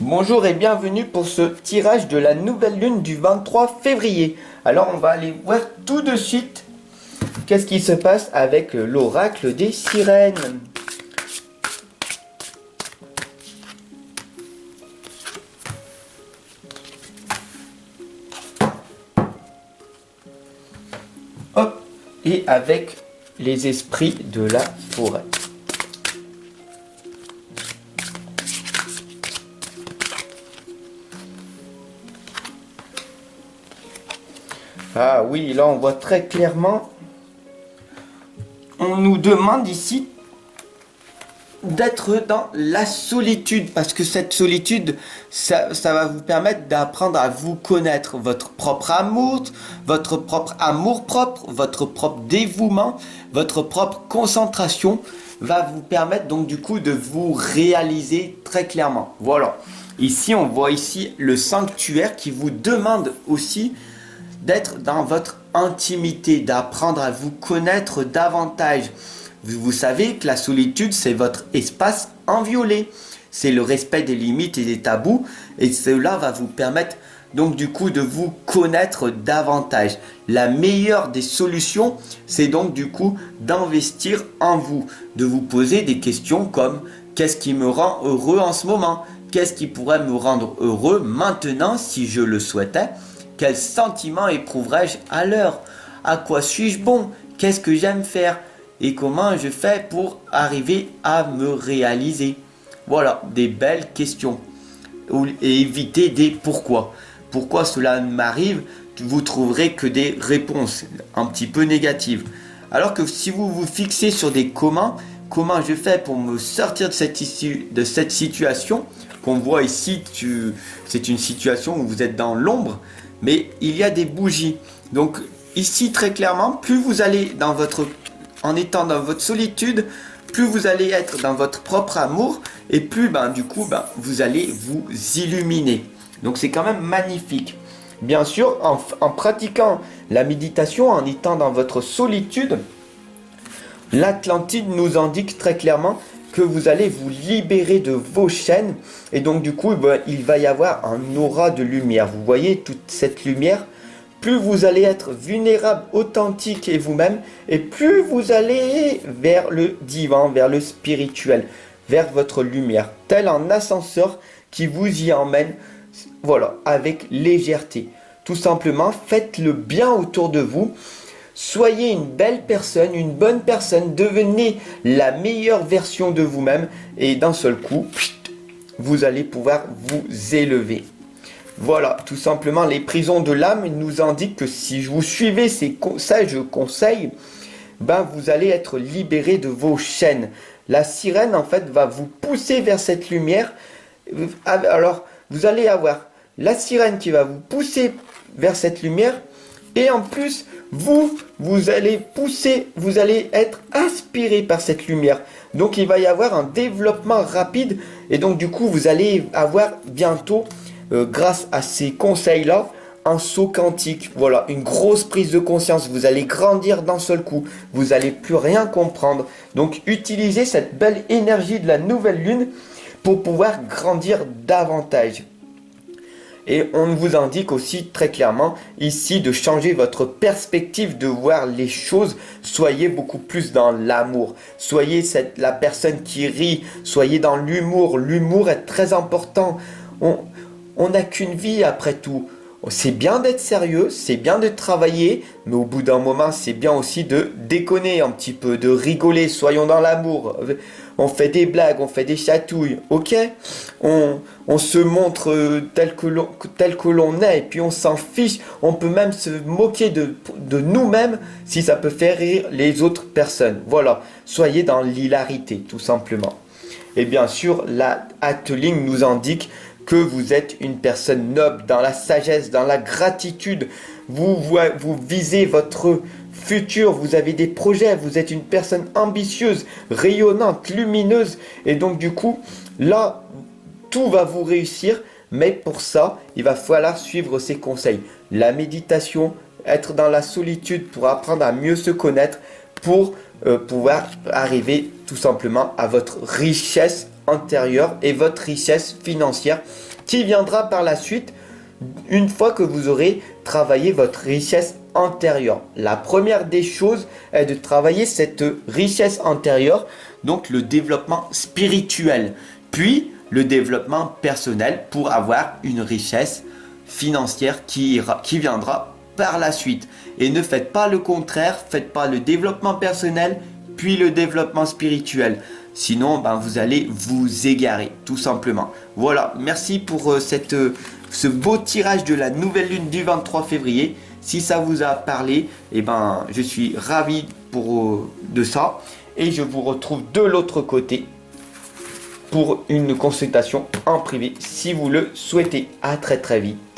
Bonjour et bienvenue pour ce tirage de la nouvelle lune du 23 février. Alors on va aller voir tout de suite qu'est-ce qui se passe avec l'oracle des sirènes. Hop, et avec les esprits de la forêt. Ah oui, là on voit très clairement, on nous demande ici d'être dans la solitude, parce que cette solitude, ça va vous permettre d'apprendre à vous connaître, votre propre amour propre, votre propre dévouement, votre propre concentration va vous permettre donc du coup de vous réaliser très clairement. Voilà, ici on voit ici le sanctuaire qui vous demande aussi d'être dans votre intimité, d'apprendre à vous connaître davantage. Vous savez que la solitude, c'est votre espace inviolé. C'est le respect des limites et des tabous. Et cela va vous permettre donc du coup de vous connaître davantage. La meilleure des solutions, c'est donc du coup d'investir en vous. De vous poser des questions comme qu'est-ce qui me rend heureux en ce moment? Qu'est-ce qui pourrait me rendre heureux maintenant si je le souhaitais? Quel sentiment éprouverais-je à l'heure? À quoi suis-je bon? Qu'est-ce que j'aime faire? Et comment je fais pour arriver à me réaliser? Voilà, des belles questions. Et éviter des pourquoi. Pourquoi cela m'arrive? Vous trouverez que des réponses un petit peu négatives. Alors que si vous vous fixez sur des comment je fais pour me sortir de cette situation, qu'on voit ici, c'est une situation où vous êtes dans l'ombre, mais il y a des bougies. Donc ici très clairement, plus vous allez en étant dans votre solitude, plus vous allez être dans votre propre amour et plus vous allez vous illuminer. Donc c'est quand même magnifique. Bien sûr, en pratiquant la méditation, en étant dans votre solitude, l'Atlantide nous indique très clairement que vous allez vous libérer de vos chaînes et donc du coup il va y avoir un aura de lumière. Vous voyez toute cette lumière, plus vous allez être vulnérable, authentique et vous-même, et plus vous allez vers le divin, vers le spirituel, vers votre lumière, tel un ascenseur qui vous y emmène, voilà, avec légèreté. Tout simplement, faites le bien autour de vous. Soyez une belle personne, une bonne personne, devenez la meilleure version de vous-même et d'un seul coup, vous allez pouvoir vous élever. Voilà, tout simplement, les prisons de l'âme nous indiquent que si vous suivez ces sages conseils, vous allez être libéré de vos chaînes. La sirène, en fait, va vous pousser vers cette lumière. Alors, vous allez avoir la sirène qui va vous pousser vers cette lumière et en plus, vous allez pousser, vous allez être aspiré par cette lumière. Donc il va y avoir un développement rapide et donc du coup vous allez avoir bientôt, grâce à ces conseils-là, un saut quantique. Voilà, une grosse prise de conscience. Vous allez grandir d'un seul coup. Vous n'allez plus rien comprendre. Donc utilisez cette belle énergie de la nouvelle lune pour pouvoir grandir davantage. Et on vous indique aussi très clairement ici de changer votre perspective de voir les choses. Soyez beaucoup plus dans l'amour. Soyez la personne qui rit. Soyez dans l'humour. L'humour est très important. On n'a qu'une vie après tout. C'est bien d'être sérieux, c'est bien de travailler, mais au bout d'un moment, c'est bien aussi de déconner un petit peu, de rigoler. Soyons dans l'amour. On fait des blagues, on fait des chatouilles, ok? On se montre tel que l'on est, et puis on s'en fiche. On peut même se moquer de nous-mêmes si ça peut faire rire les autres personnes. Voilà, soyez dans l'hilarité, tout simplement. Et bien sûr, la Atling nous indique que vous êtes une personne noble, dans la sagesse, dans la gratitude. Vous visez votre futur, vous avez des projets, vous êtes une personne ambitieuse, rayonnante, lumineuse. Et donc du coup, là, tout va vous réussir. Mais pour ça, il va falloir suivre ces conseils. La méditation, être dans la solitude pour apprendre à mieux se connaître, pour pouvoir arriver tout simplement à votre richesse intérieure et votre richesse financière qui viendra par la suite une fois que vous aurez travaillé votre richesse intérieure. La première des choses est de travailler cette richesse intérieure, donc le développement spirituel, puis le développement personnel pour avoir une richesse financière qui viendra par la suite. Et ne faites pas le contraire, faites pas le développement personnel puis le développement spirituel. Sinon, vous allez vous égarer, tout simplement. Voilà, merci pour ce beau tirage de la nouvelle lune du 23 février. Si ça vous a parlé, je suis ravi de ça. Et je vous retrouve de l'autre côté pour une consultation en privé si vous le souhaitez. À très très vite.